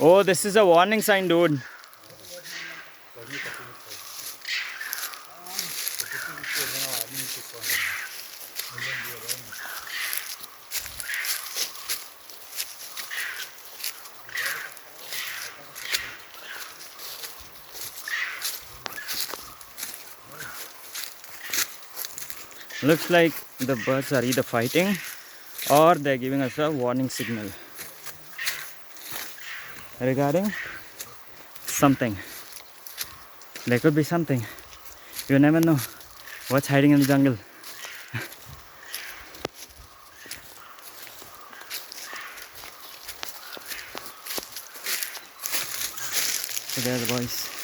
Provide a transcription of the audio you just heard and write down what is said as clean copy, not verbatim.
Oh, this is a warning sign, dude. Looks like the birds are either fighting or they're giving us a warning signal regarding something. There could be something. You never know what's hiding in the jungle. So there are the boys.